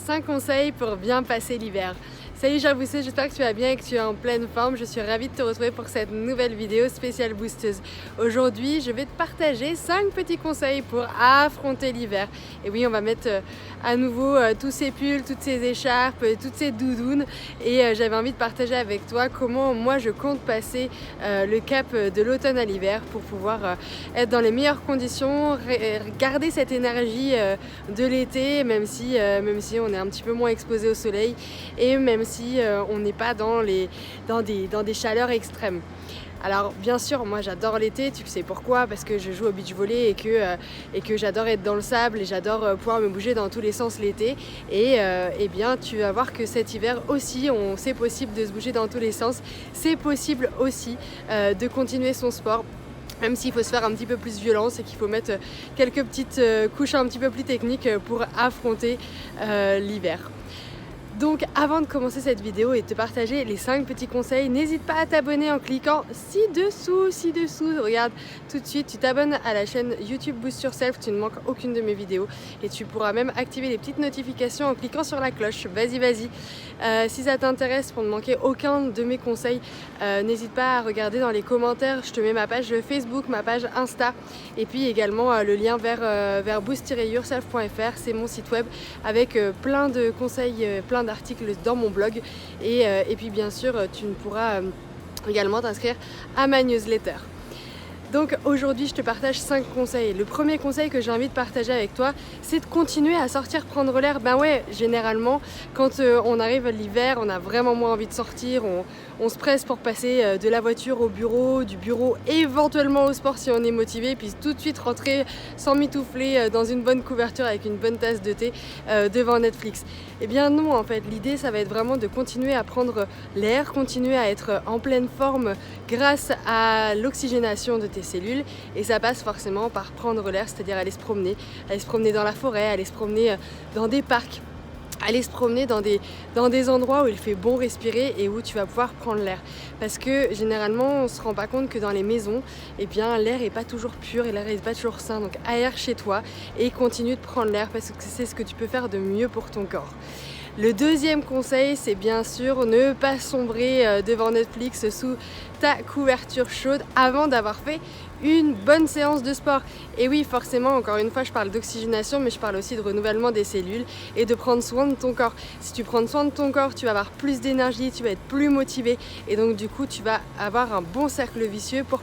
5 conseils pour bien passer l'hiver. Salut cher boosteuse, j'espère que tu vas bien et que tu es en pleine forme. Je suis ravie de te retrouver pour cette nouvelle vidéo spéciale boosteuse. Aujourd'hui, je vais te partager 5 petits conseils pour affronter l'hiver. Et oui, on va mettre à nouveau tous ces pulls, toutes ces écharpes, toutes ces doudounes. Et j'avais envie de partager avec toi comment moi je compte passer le cap de l'automne à l'hiver pour pouvoir être dans les meilleures conditions, garder cette énergie de l'été, même si on est un petit peu moins exposé au soleil et même si on n'est pas dans des chaleurs extrêmes. Alors bien sûr, moi j'adore l'été, tu sais pourquoi, parce que je joue au beach volley et que j'adore être dans le sable et j'adore pouvoir me bouger dans tous les sens l'été. Et bien tu vas voir que cet hiver aussi, c'est possible de se bouger dans tous les sens, c'est possible aussi de continuer son sport. Même s'il faut se faire un petit peu plus violence et qu'il faut mettre quelques petites couches un petit peu plus techniques pour affronter l'hiver. Donc avant de commencer cette vidéo et de te partager les 5 petits conseils, n'hésite pas à t'abonner en cliquant ci-dessous, regarde tout de suite, tu t'abonnes à la chaîne YouTube Boost Yourself, tu ne manques aucune de mes vidéos et tu pourras même activer les petites notifications en cliquant sur la cloche, vas-y. Si ça t'intéresse pour ne manquer aucun de mes conseils, n'hésite pas à regarder dans les commentaires, je te mets ma page Facebook, ma page Insta et puis également le lien vers boost-yourself.fr, c'est mon site web avec plein de conseils, plein d'articles dans mon blog et puis bien sûr tu pourras également t'inscrire à ma newsletter. Donc aujourd'hui je te partage 5 conseils. Le premier conseil que j'ai envie de partager avec toi, c'est de continuer à sortir prendre l'air. Ben ouais, généralement quand on arrive à l'hiver, on a vraiment moins envie de sortir, on se presse pour passer de la voiture au bureau, du bureau éventuellement au sport si on est motivé, puis tout de suite rentrer sans mitoufler dans une bonne couverture avec une bonne tasse de thé devant Netflix. Eh bien non, en fait, l'idée ça va être vraiment de continuer à prendre l'air, continuer à être en pleine forme grâce à l'oxygénation de tes cellules et ça passe forcément par prendre l'air, c'est-à-dire aller se promener dans la forêt, aller se promener dans des parcs, aller se promener dans des endroits où il fait bon respirer et où tu vas pouvoir prendre l'air. Parce que généralement on ne se rend pas compte que dans les maisons, eh bien l'air n'est pas toujours pur et l'air n'est pas toujours sain. Donc aère chez toi et continue de prendre l'air parce que c'est ce que tu peux faire de mieux pour ton corps. Le deuxième conseil, c'est bien sûr ne pas sombrer devant Netflix sous ta couverture chaude avant d'avoir fait une bonne séance de sport. Et oui, forcément, encore une fois, je parle d'oxygénation, mais je parle aussi de renouvellement des cellules et de prendre soin de ton corps. Si tu prends soin de ton corps, tu vas avoir plus d'énergie, tu vas être plus motivé et donc du coup, tu vas avoir un bon cercle vertueux pour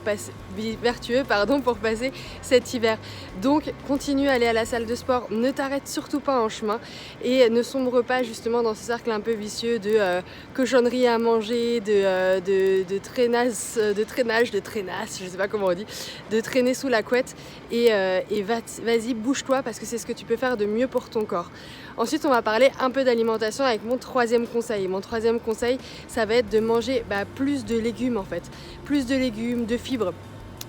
passer cet hiver. Donc, continue à aller à la salle de sport, ne t'arrête surtout pas en chemin et ne sombre pas justement dans ce cercle un peu vicieux de cochonneries à manger, de traînage, je sais pas comment on dit, de traîner sous la couette et vas-y, bouge-toi parce que c'est ce que tu peux faire de mieux pour ton corps. Ensuite, on va parler un peu d'alimentation avec mon troisième conseil. Mon troisième conseil, ça va être de manger plus de légumes en fait, plus de légumes, de fibres.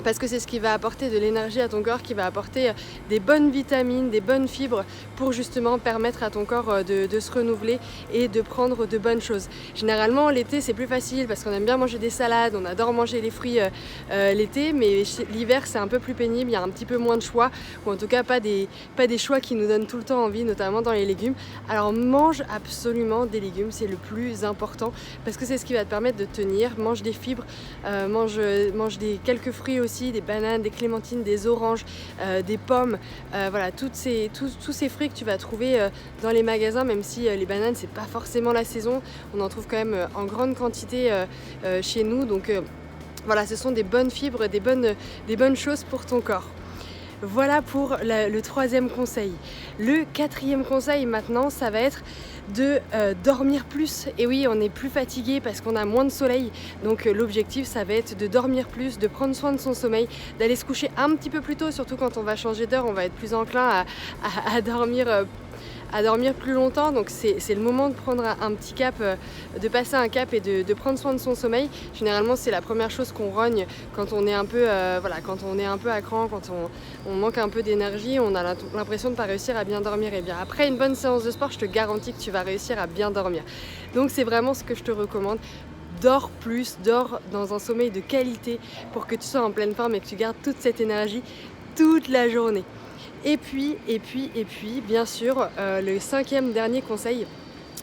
Parce que c'est ce qui va apporter de l'énergie à ton corps, qui va apporter des bonnes vitamines, des bonnes fibres pour justement permettre à ton corps de se renouveler et de prendre de bonnes choses. Généralement l'été c'est plus facile parce qu'on aime bien manger des salades, on adore manger les fruits l'été, mais l'hiver c'est un peu plus pénible, il y a un petit peu moins de choix, ou en tout cas pas des choix qui nous donnent tout le temps envie, notamment dans les légumes. Alors mange absolument des légumes, c'est le plus important parce que c'est ce qui va te permettre de tenir. Mange des fibres, mange quelques fruits aussi, des bananes, des clémentines, des oranges, des pommes, voilà, tous ces fruits que tu vas trouver dans les magasins, même si les bananes c'est pas forcément la saison, on en trouve quand même en grande quantité chez nous, donc voilà, ce sont des bonnes fibres, des bonnes choses pour ton corps. Voilà pour le troisième conseil. Le quatrième conseil maintenant, ça va être de dormir plus. Et oui, on est plus fatigué parce qu'on a moins de soleil. Donc l'objectif, ça va être de dormir plus, de prendre soin de son sommeil, d'aller se coucher un petit peu plus tôt. Surtout quand on va changer d'heure, on va être plus enclin à dormir plus longtemps, donc c'est le moment de prendre un petit cap, de passer un cap et de prendre soin de son sommeil. Généralement c'est la première chose qu'on rogne quand on est un peu quand on est un peu à cran, quand on manque un peu d'énergie, on a l'impression de ne pas réussir à bien dormir. Et bien après une bonne séance de sport, je te garantis que tu vas réussir à bien dormir. Donc c'est vraiment ce que je te recommande. Dors plus, dors dans un sommeil de qualité pour que tu sois en pleine forme et que tu gardes toute cette énergie toute la journée. Et puis, bien sûr, le cinquième dernier conseil,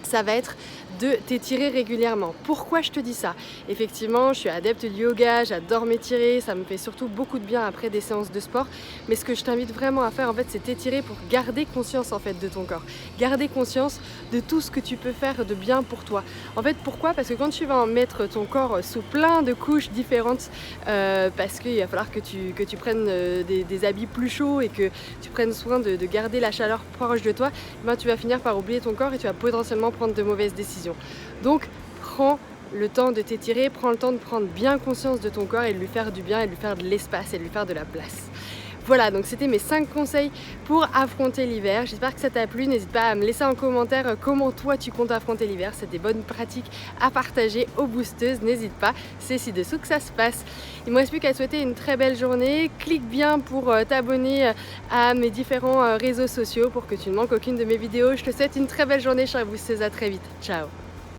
ça va être de t'étirer régulièrement. Pourquoi je te dis ça? Effectivement, je suis adepte du yoga, j'adore m'étirer, ça me fait surtout beaucoup de bien après des séances de sport. Mais ce que je t'invite vraiment à faire, en fait, c'est t'étirer pour garder conscience en fait de ton corps. Garder conscience de tout ce que tu peux faire de bien pour toi. En fait, pourquoi? Parce que quand tu vas en mettre ton corps sous plein de couches différentes, parce qu'il va falloir que tu prennes des habits plus chauds et que tu prennes soin de garder la chaleur proche de toi, ben, tu vas finir par oublier ton corps et tu vas potentiellement prendre de mauvaises décisions. Donc prends le temps de t'étirer, prends le temps de prendre bien conscience de ton corps et de lui faire du bien et de lui faire de l'espace et de lui faire de la place. Voilà, donc c'était mes 5 conseils pour affronter l'hiver. J'espère que ça t'a plu. N'hésite pas à me laisser en commentaire comment toi tu comptes affronter l'hiver. C'est des bonnes pratiques à partager aux boosteuses. N'hésite pas, c'est ci-dessous que ça se passe. Il ne me reste plus qu'à te souhaiter une très belle journée. Clique bien pour t'abonner à mes différents réseaux sociaux pour que tu ne manques aucune de mes vidéos. Je te souhaite une très belle journée, chère boosteuse. À très vite. Ciao.